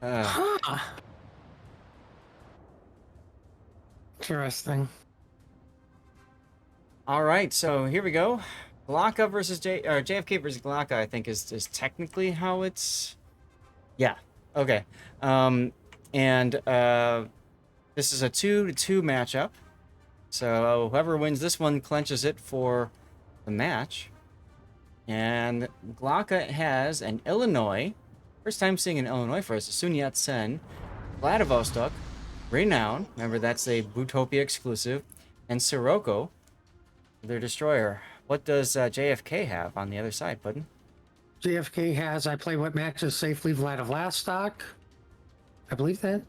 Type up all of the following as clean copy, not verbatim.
Huh. Interesting. All right, so here we go. GLACA versus JFK versus GLACA, I think is technically how it's. Yeah. Okay. Um, and this is a 2-2 matchup. So whoever wins this one clenches it for the match. And GLACA has an Illinois. First time seeing an Illinois for us. Sun Yat-sen, Vladivostok, Renown. Remember, that's a Bootopia exclusive. And Sirocco, their destroyer. What does JFK have on the other side, Puddin? JFK has I play what matches safely Vladivostok. I believe that.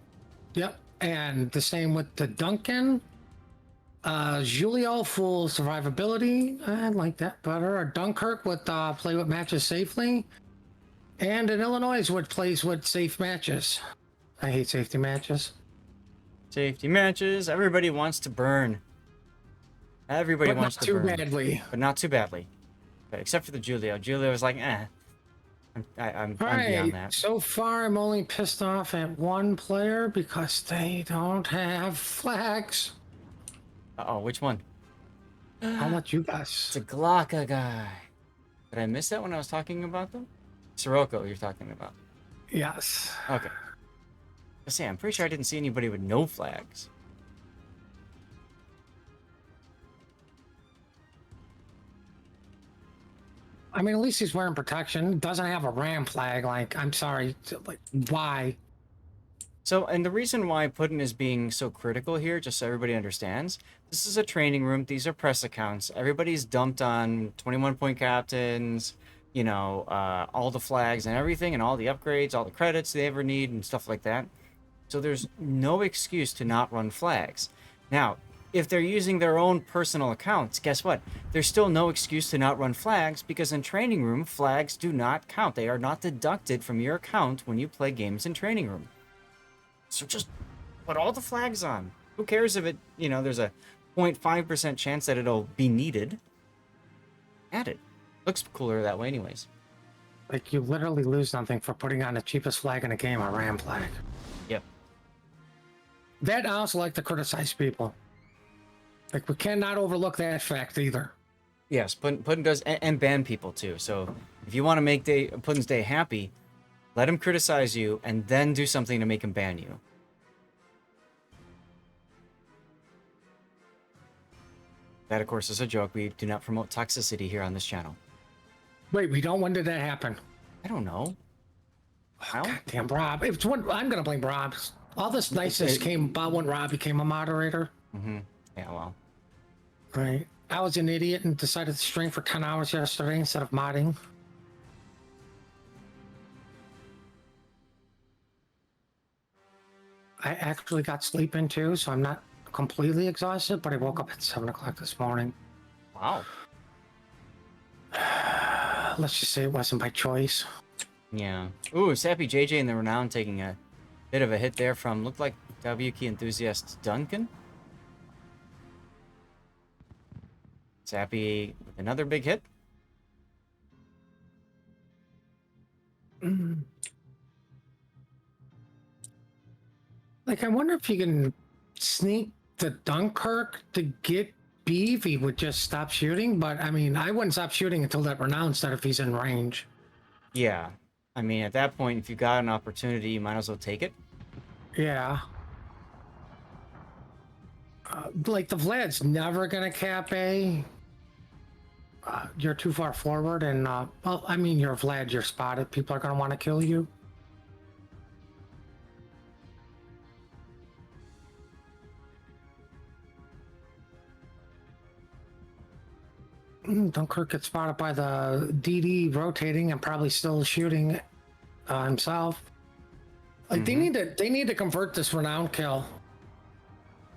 Yep. And the same with the Duncan. Julio full survivability. I like that better. A Dunkirk with play what matches safely. And an Illinois which plays with safe matches. I hate safety matches. Safety matches. Everybody wants to burn. Everybody But wants not to too burn. badly. But not too badly. Okay, except for the Julio. Julio is like, eh. I'm beyond that. So far I'm only pissed off at one player because they don't have flags. Uh-oh, which one? I'll let you It's guess. a GLACA guy. Did I miss that when I was talking about them? Sirocco, you're talking about. Yes. Okay. I say, I'm pretty sure I didn't see anybody with no flags. I mean, at least he's wearing protection. Doesn't have a ram flag. Like, I'm sorry. Like, why? So, and the reason why Puddin is being so critical here, just so everybody understands, this is a training room. These are press accounts. Everybody's dumped on 21-point captains, you know, all the flags and everything, and all the upgrades, all the credits they ever need, and stuff like that. So there's no excuse to not run flags. Now, if they're using their own personal accounts, guess what? There's still no excuse to not run flags because in training room, flags do not count. They are not deducted from your account when you play games in training room. So just put all the flags on. Who cares if it, you know, there's a 0.5% chance that it'll be needed. Add it. Looks cooler that way anyways. Like, you literally lose something for putting on the cheapest flag in the game, a ram flag. Yep. That I also like to criticize people. Like, we cannot overlook that fact either. Yes, Puddin does, and ban people too. So if you want to make Puddin's day happy, let him criticize you and then do something to make him ban you. That, of course, is a joke. We do not promote toxicity here on this channel. Wait, we don't. When did that happen? I don't know. How? God damn, Rob. It's one. I'm gonna blame Rob. All this niceness came about when Rob became a moderator. Mm-hmm. Yeah, well. Right. I was an idiot and decided to stream for 10 hours yesterday instead of modding. I actually got sleep in too, so I'm not completely exhausted, but I woke up at 7 o'clock this morning. Wow. Let's just say it wasn't by choice. Yeah. Ooh, Sappy JJ in the Renown taking a bit of a hit there from, looked like WK enthusiast Duncan. Sappy with another big hit. Like, I wonder if you can sneak the Dunkirk to get B if he would just stop shooting, but I mean, I wouldn't stop shooting until that Renown said if he's in range. Yeah. I mean, at that point, if you got an opportunity, you might as well take it. Yeah. Like, the Vlad's never gonna cap A. You're too far forward, and well, I mean, you're Vlad, you're spotted. People are gonna want to kill you. Dunkirk gets spotted by the DD rotating and probably still shooting himself. Like, they need to convert this Renown kill.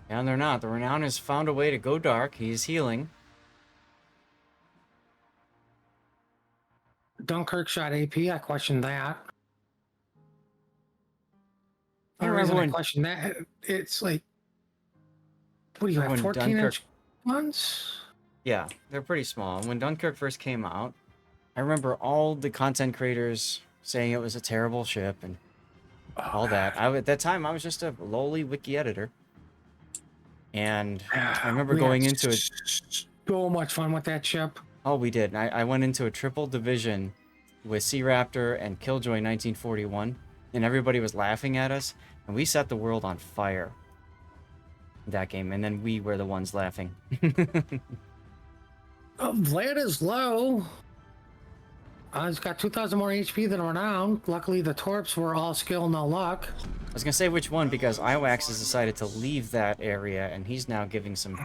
And they're not. The Renown has found a way to go dark. He's healing. Dunkirk shot AP. I question that. I The remember reason I when question that, it's like, what do you have, 14-inch ones? Yeah, they're pretty small. When Dunkirk first came out, I remember all the content creators saying it was a terrible ship, and all that. At that time, I was just a lowly wiki editor. And I remember We had going into it. so much fun with that ship. Oh, we did. I went into a triple division with Sea Raptor and Killjoy 1941, and everybody was laughing at us, and we set the world on fire that game, and then we were the ones laughing. Vlad is low. He's got 2,000 more HP than Renown. Luckily, the Torps were all skill, no luck. I was gonna say which one because Iwax has decided to leave that area, and he's now giving some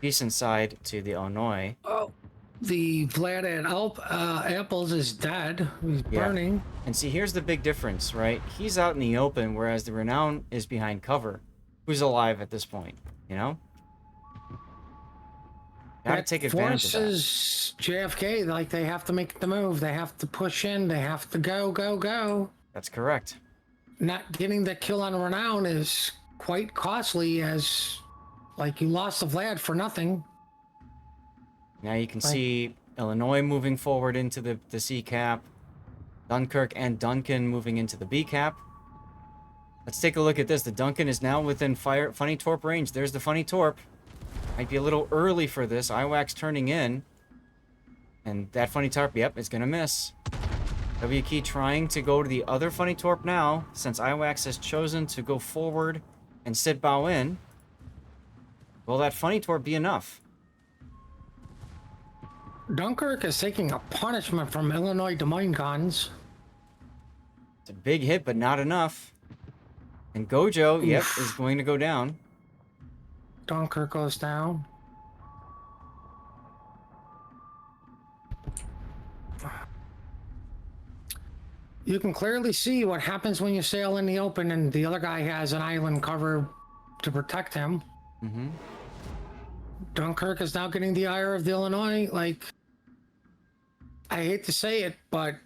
decent side to the Illinois. Oh, the Vlad and Apples is dead. He's burning. And see, here's the big difference, right? He's out in the open, whereas the Renown is behind cover. Who's alive at this point, you know? Gotta take advantage of that. Forces JFK, like, they have to make the move. They have to push in. They have to go. That's correct. Not getting the kill on Renown is quite costly, as, like, you lost the Vlad for nothing. Now you can see Illinois moving forward into the C cap. Dunkirk and Duncan moving into the B cap. Let's take a look at this. The Duncan is now within funny torp range. There's the funny torp. Might be a little early for this. Iwax turning in. And that funny torp, yep, it's going to miss. W Key trying to go to the other funny torp now, since Iwax has chosen to go forward and sit bow in. Will that funny torp be enough? Dunkirk is taking a punishment from Illinois Des Moines guns. It's a big hit, but not enough. And Gojo, yep, is going to go down. Dunkirk goes down. You can clearly see what happens when you sail in the open and the other guy has an island cover to protect him. Mm-hmm. Dunkirk is now getting the ire of the Illinois. Like, I hate to say it, but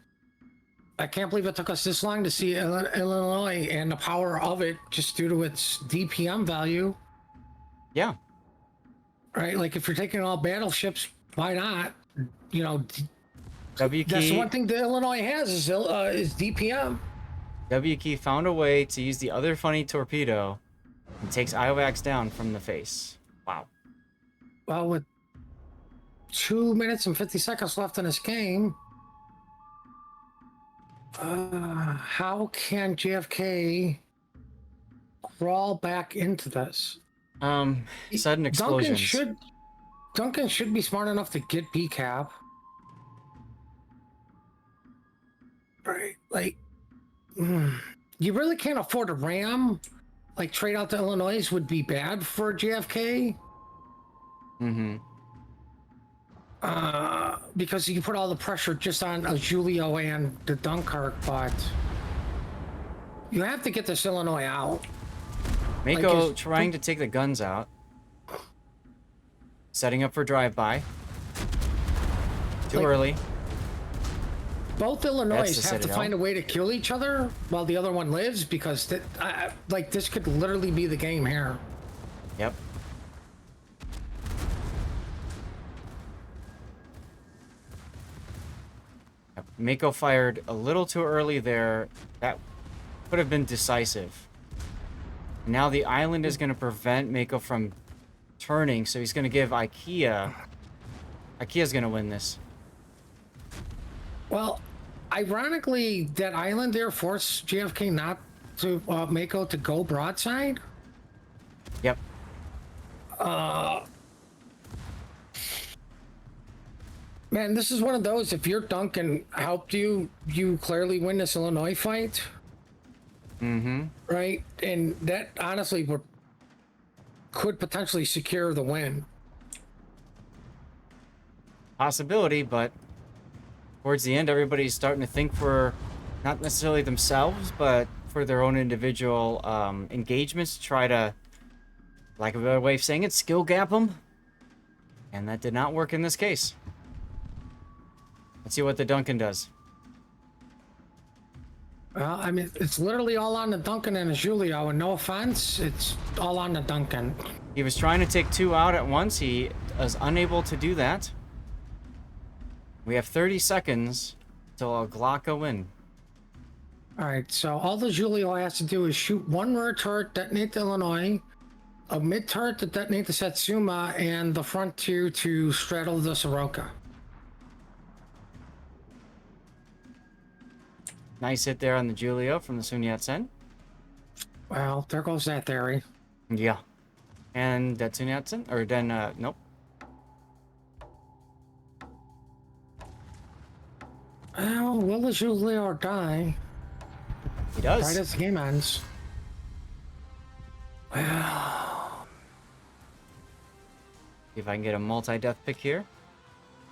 I can't believe it took us this long to see Illinois and the power of it just due to its DPM value. Yeah. Right? Like, if you're taking all battleships, why not? You know, W Key, that's the one thing that Illinois has is DPM. W Key found a way to use the other funny torpedo and takes Iwax down from the face. Wow. Well, with 2 minutes and 50 seconds left in this game, how can JFK crawl back into this? Sudden explosions. Duncan should be smart enough to get B cap. Right, like, you really can't afford a ram. Like, trade out to Illinois would be bad for JFK. Mm-hmm. Because you put all the pressure just on Julio and the Dunkirk, but you have to get this Illinois out. Mako Like, trying to take the guns out. Setting up for drive-by. Too Like, early. Both Illinois That's the have to Citadel. find a way to kill each other while the other one lives, because like, this could literally be the game here. Yep. Mako fired a little too early there. That could have been decisive. Now the island is going to prevent Mako from turning, so he's going to give IKEA. IKEA's going to win this. Well, ironically, that island there forced JFK not to Mako to go broadside. Yep. Man, this is one of those, if your Duncan helped you, you clearly win this Illinois fight. Mm-hmm. Right? And that honestly could potentially secure the win. Possibility, but towards the end, everybody's starting to think for not necessarily themselves, but for their own individual engagements to try to, like a better way of saying it, skill gap them. And that did not work in this case. Let's see what the Duncan does. Well, I mean, it's literally all on the Duncan and the Julio, and no offense, it's all on the Duncan. He was trying to take two out at once. He was unable to do that. We have 30 seconds till a GLACA win. All right, so all the Julio has to do is shoot one rear turret, detonate the Illinois, a mid turret to detonate the Satsuma, and the front two to straddle the Soroka. Nice hit there on the Julio from the Sun Yat-sen. Well, there goes that theory. Yeah. And that Sun Yat-sen? Or then, nope. Well, will the Julio die He right does. as the game ends? Well, See if I can get a multi-death pick here.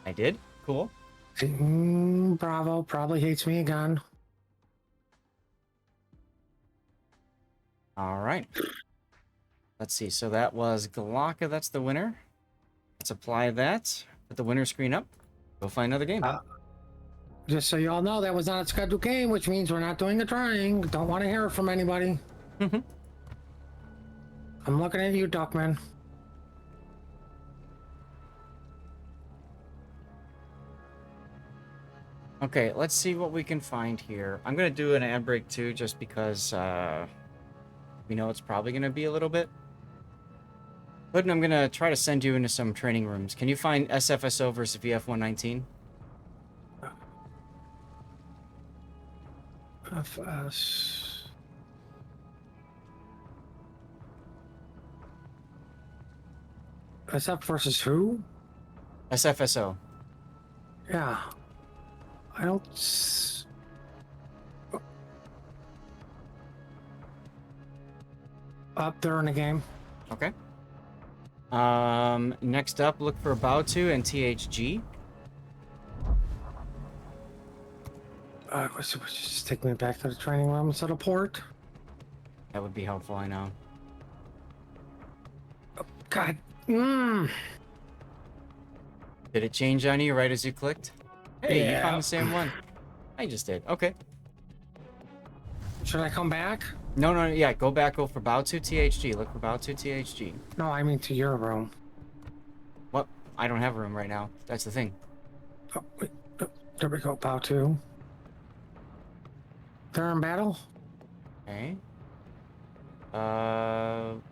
I did. Cool. Bravo probably hates me again. All right. Let's see. So that was GLACA. That's the winner. Let's apply that. Put the winner screen up. Go find another game. Just so you all know, that was not a scheduled game, which means we're not doing a drawing. Don't want to hear it from anybody. I'm looking at you, Duckman. Okay, let's see what we can find here. I'm going to do an ad break too, just because we know it's probably going to be a little bit. But I'm going to try to send you into some training rooms. Can you find SFSO versus VF-119? FS. SF versus who? SFSO. Yeah. I don't. Up there in the game. Okay. Next up, look for BOWTO and THG. Just take me back to the training room instead of port. That would be helpful, I know. God. Did it change on you right as you clicked? Hey, you Yeah. found the same one. I just did. Okay. Should I come back? No, yeah, go back, go for BOWTO THG. Look for BOWTO THG. No, I mean to your room. What? I don't have a room right now. That's the thing. Oh, wait. Oh, there we go. Bow two. They're in battle? Okay. Last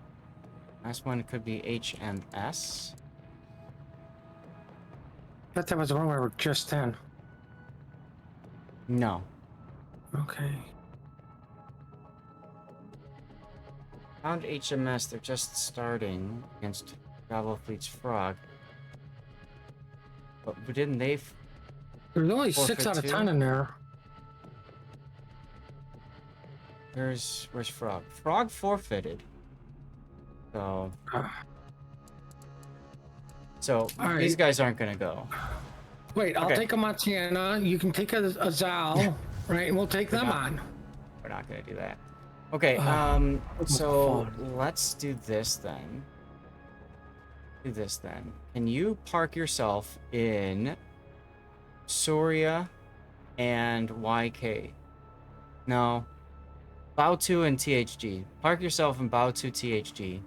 one could be HMS. I thought that was the one we were just in. No. Okay. Found HMS. They're just starting against Bravo Fleet's Frog. But didn't they? There's only 6 out of 10 in there. Where's Frog? Frog forfeited. So. So All these right. guys aren't gonna go. Wait, I'll Okay. take a Montana. You can take a Zal, right? And we'll take them on. We're not gonna do that. Okay. So let's do this then. Can you park yourself in Soria and YK? No. BOWTO and THG. Park yourself in BOWTO THG.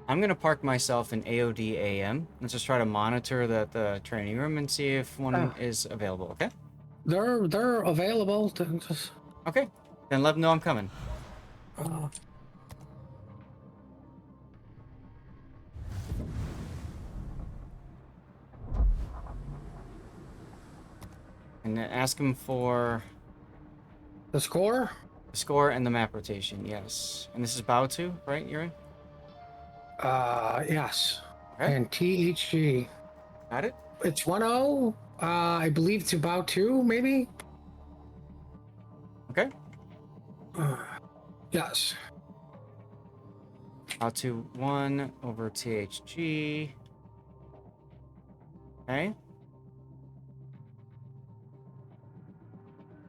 I'm gonna park myself in AOD AM. Let's just try to monitor the training room and see if one is available. Okay. They're available to just. Okay. Then let them know I'm coming. And then ask them for The score? the score and the map rotation. Yes. And this is BOWTO, right? You're in? Yes. Okay. And THG. Got it? It's 1-0, I believe, to Bow 2, maybe? Okay. Yes. BOWTO 1 over THG. Okay.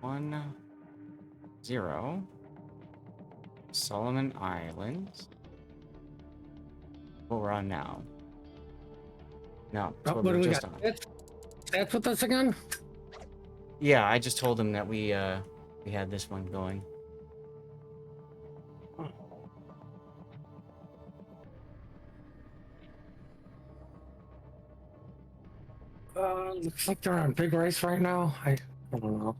1-0. Solomon Islands. What we're on now. No, that's what What do we're we just got? on. That's with us again? Yeah, I just told him that we had this one going. Looks like they're on big race right now. I don't know.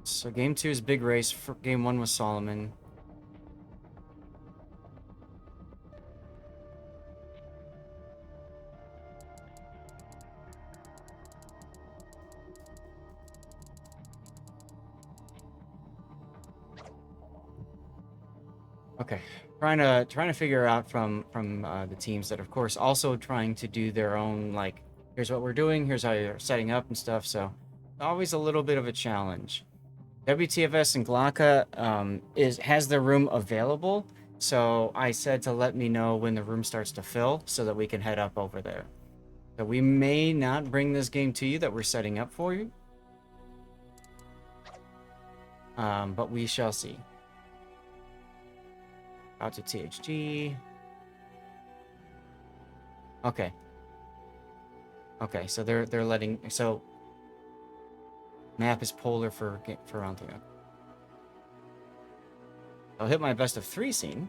So game 2 is big race. For game 1 was Solomon. Okay, trying to figure out from the teams that, of course, also trying to do their own, like, here's what we're doing, here's how you're setting up and stuff. So always a little bit of a challenge. WTFS and GLACA has their room available, so I said to let me know when the room starts to fill so that we can head up over there. So we may not bring this game to you that we're setting up for you, but we shall see. Out to THG. Okay. Okay, so they're letting, so map is polar for round 3. I'll hit my best of 3 scene.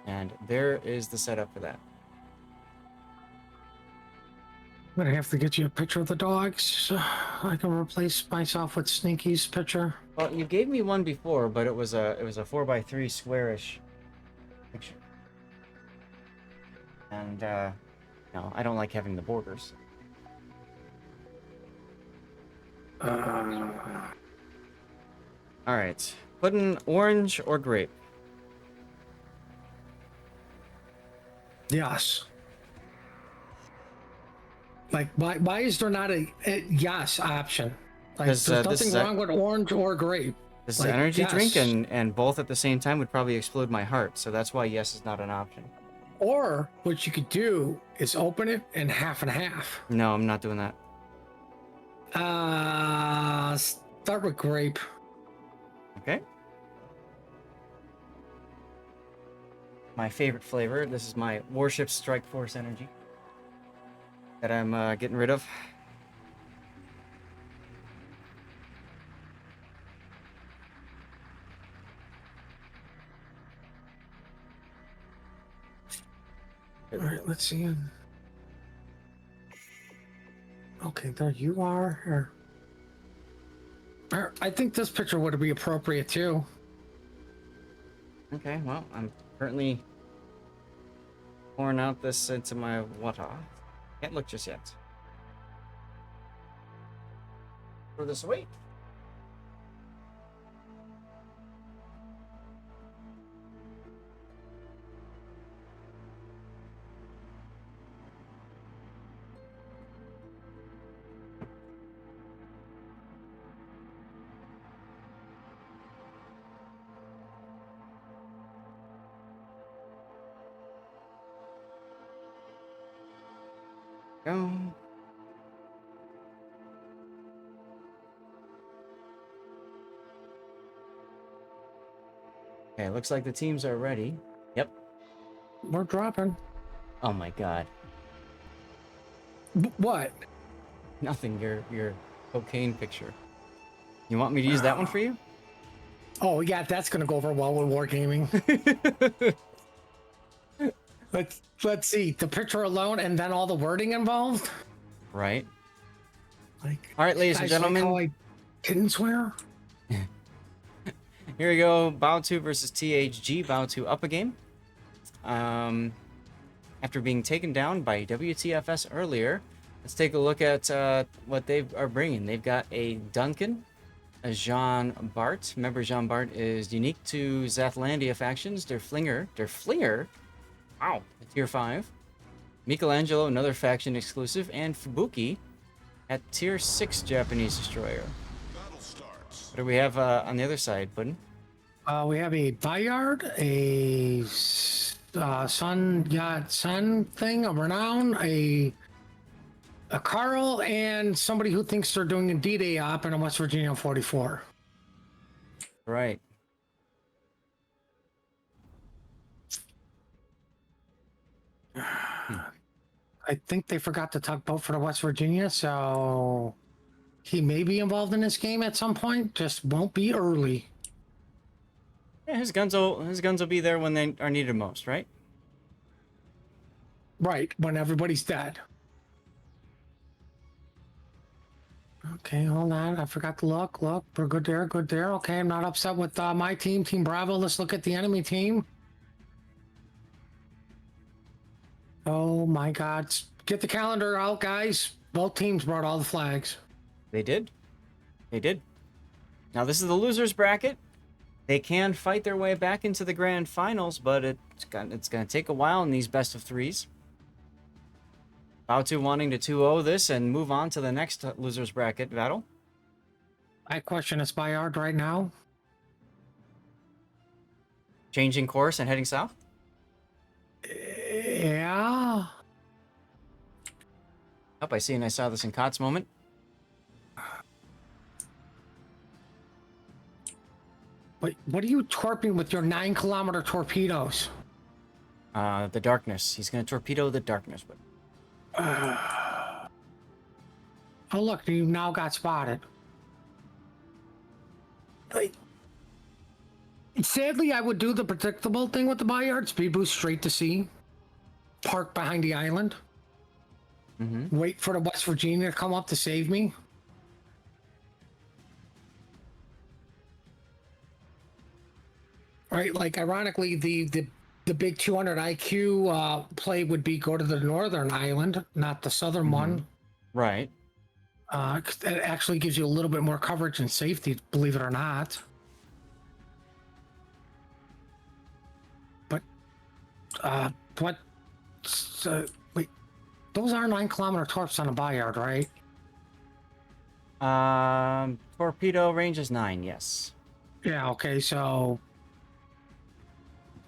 And there is the setup for that. I'm gonna have to get you a picture of the dogs so I can replace myself with Sneaky's picture. Well, you gave me one before, but it was a 4x3 squarish picture. And no, I don't like having the borders. All right, put in orange or grape. Yes. Like, why is there not a yes option? Like, there's nothing wrong with orange or grape. This is an energy drink, and both at the same time would probably explode my heart. So that's why yes is not an option. Or what you could do is open it and half. No, I'm not doing that. Start with grape. Okay. My favorite flavor. This is my Warship Strike Force energy that I'm getting rid of. All right, let's see. Okay, there you are. I think this picture would be appropriate too. Okay, well, I'm currently pouring out this into my water. Can't look just yet. Throw this away. Go. Okay, looks like the teams are ready. Yep. We're dropping. Oh my god. What? Nothing. Your cocaine picture. You want me to use that one for you? Oh yeah, that's gonna go over well with wargaming. Let's see the picture alone and then all the wording involved. Right. Like, all right, ladies and gentlemen. Like I didn't swear. Here we go. BOWTO versus THG. BOWTO up a game. After being taken down by WTFS earlier, let's take a look at what they are bringing. They've got a Duncan, a Jean Bart. Remember, Jean Bart is unique to Zathlandia factions. Their Flinger. Wow. Tier 5. Michelangelo, another faction exclusive. And Fubuki at Tier 6 Japanese destroyer. What do we have on the other side, Puddin? We have a Bayard, a Sun thing, a Renown, a Carl, and somebody who thinks they're doing a D-Day op in a West Virginia 44. Right. I think they forgot the tugboat for the West Virginia, so he may be involved in this game at some point. Just won't be early. Yeah, his guns will be there when they are needed most, right? Right, when everybody's dead. Okay, hold on. I forgot to look. Look, we're good there, good there. Okay, I'm not upset with my team, Team Bravo. Let's look at the enemy team. Oh my God. Get the calendar out, guys. Both teams brought all the flags. They did. They did. Now, this is the losers bracket. They can fight their way back into the grand finals, but it's going to take a while in these best of threes. BOWTO wanting to 2-0 this and move on to the next losers bracket battle. I question its Bayard right now. Changing course and heading south. Yeah. Up, I see, and I saw this in Kot's moment. But what are you torping with your 9-kilometer torpedoes? The darkness. He's going to torpedo the darkness. But Oh, look, you now got spotted. Like, sadly, I would do the predictable thing with the Bayard. Speed boost straight to sea. Park behind the island. Wait for the West Virginia to come up to save me. Right, like ironically, the big 200 IQ play would be go to the northern island, not the southern one. right. 'Cause it actually gives you a little bit more coverage and safety, believe it or not. But what? Wait, those are 9-kilometer torps on a Bayard, right? Torpedo range is 9, yes. Yeah. Okay, so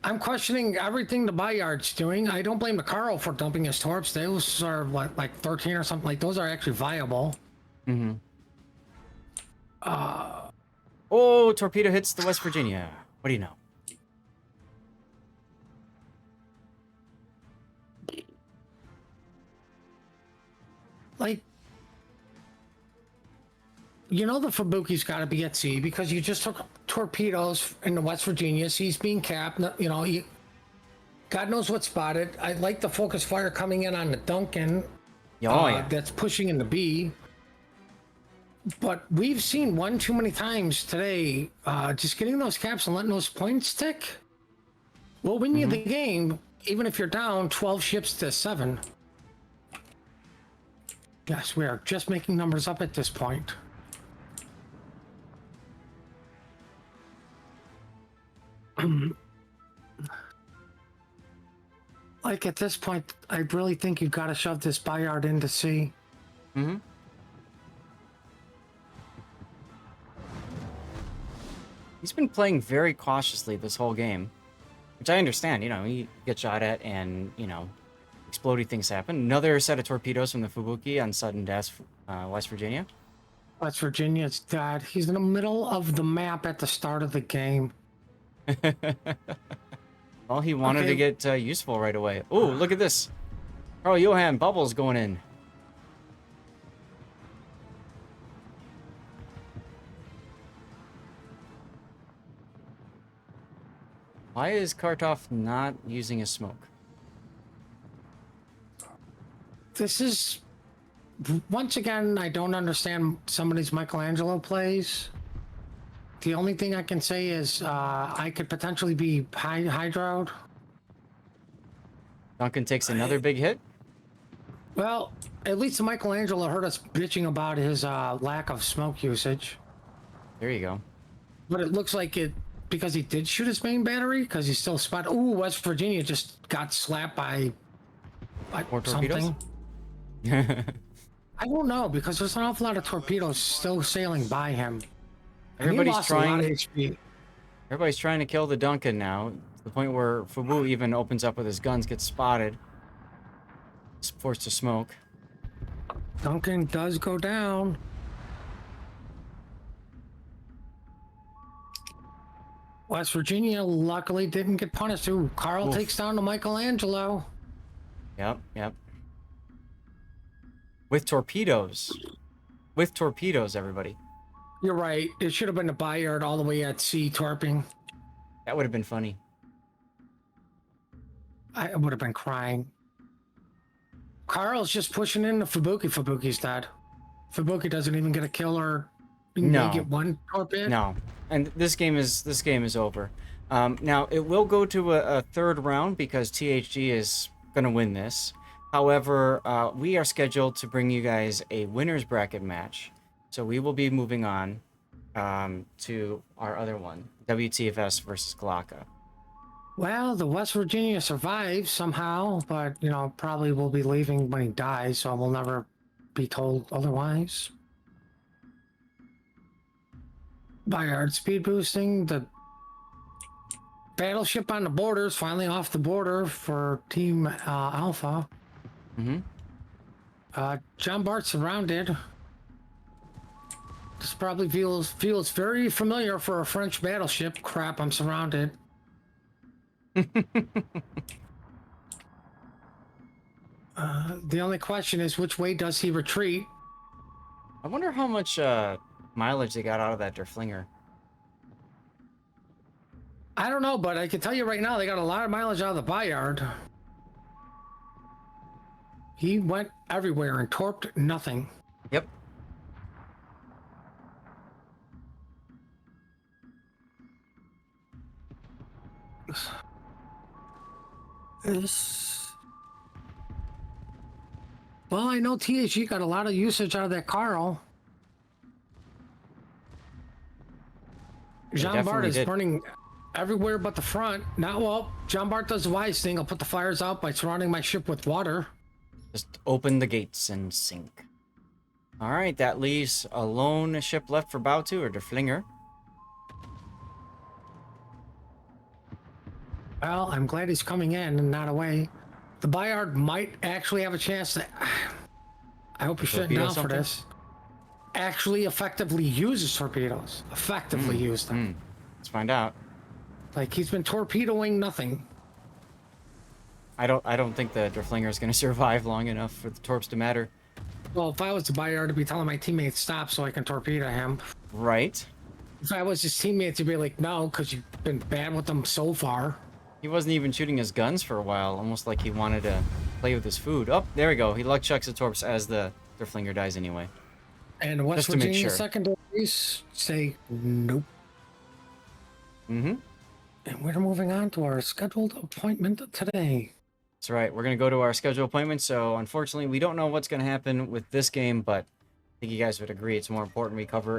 I'm questioning everything the Bayard's doing. I don't blame the Carl for dumping his torps. Those are what, like 13 or something. Like those are actually viable. Oh, torpedo hits the West Virginia. What do you know? Like, you know, the Fubuki's got to be at sea because you just took torpedoes in the West Virginia. He's being capped. You know, God knows what spotted. I like the focus fire coming in on the Duncan. Oh, yeah. That's pushing in the B. But we've seen one too many times today. Just getting those caps and letting those points stick will win you the game, even if you're down 12 ships to 7. Yes, we are just making numbers up at this point. Like at this point, I really think you've got to shove this Bayard into sea. He's been playing very cautiously this whole game, which I understand. You know, he gets shot at and, you know, exploding things happen. Another set of torpedoes from the Fubuki on sudden death, West Virginia. West Virginia's dead. He's in the middle of the map at the start of the game. Well, he wanted to get useful right away. Oh, look at this. Carl Johan, bubbles going in. Why is Kartov not using his smoke? This is, once again, I don't understand some of these Michelangelo plays. The only thing I can say is I could potentially be hydroed. Duncan takes another big hit. Well, at least the Michelangelo heard us bitching about his lack of smoke usage. There you go. But it looks like it, because he did shoot his main battery, because he's still spot. Ooh, West Virginia just got slapped by More torpedoes? something. I don't know, because there's an awful lot of torpedoes still sailing by him. Everybody's trying. HP. Everybody's trying to kill the Duncan now, to the point where Fubu even opens up with his guns, gets spotted, is forced to smoke. Duncan does go down. West Virginia luckily didn't get punished. Ooh, Carl takes down the Michelangelo. Yep. With torpedoes. With torpedoes, everybody. You're right. It should have been a Bayard all the way at sea torping. That would have been funny. I would have been crying. Carl's just pushing into Fubuki. Fubuki's dead. Fubuki doesn't even get a kill or No. may get one torpedo. No, and this game is over. Now it will go to a third round because THG is gonna win this. However, we are scheduled to bring you guys a winners bracket match, so we will be moving on to our other one, WTFS versus GLACA. Well, the West Virginia survives somehow, but you know, probably will be leaving when he dies, so we'll never be told otherwise. Bayard speed boosting. The battleship on the border is finally off the border for Team Alpha. John Bart surrounded. This probably feels very familiar for a French battleship. Crap, I'm surrounded. The only question is, which way does he retreat? I wonder how much mileage they got out of that Derflinger. I don't know, but I can tell you right now, they got a lot of mileage out of the Bayard. He went everywhere and torped nothing. Yep. Well, I know THG got a lot of usage out of that Carl. Jean Bart is burning everywhere but the front. Now, well, Jean Bart does the wise thing. I'll put the fires out by surrounding my ship with water. Just open the gates and sink. All right, that leaves a lone ship left for BOWTO or Derflinger. Well, I'm glad he's coming in and not away. The Bayard might actually have a chance to... I hope you're sitting down for this. Actually effectively uses torpedoes. Effectively use them. Let's find out. Like, he's been torpedoing nothing. I don't think the Derflinger is going to survive long enough for the torps to matter. Well, if I was the Bayard, I'd be telling my teammates stop so I can torpedo him. Right. If I was his teammates, he'd be like, no, because you've been bad with them so far. He wasn't even shooting his guns for a while, almost like he wanted to play with his food. Oh, there we go. He luck chucks the torps as the Derflinger dies anyway. And West Virginia secondaries say nope. And we're moving on to our scheduled appointment today. That's right. We're going to go to our scheduled appointment. So unfortunately, we don't know what's going to happen with this game, but I think you guys would agree it's more important we cover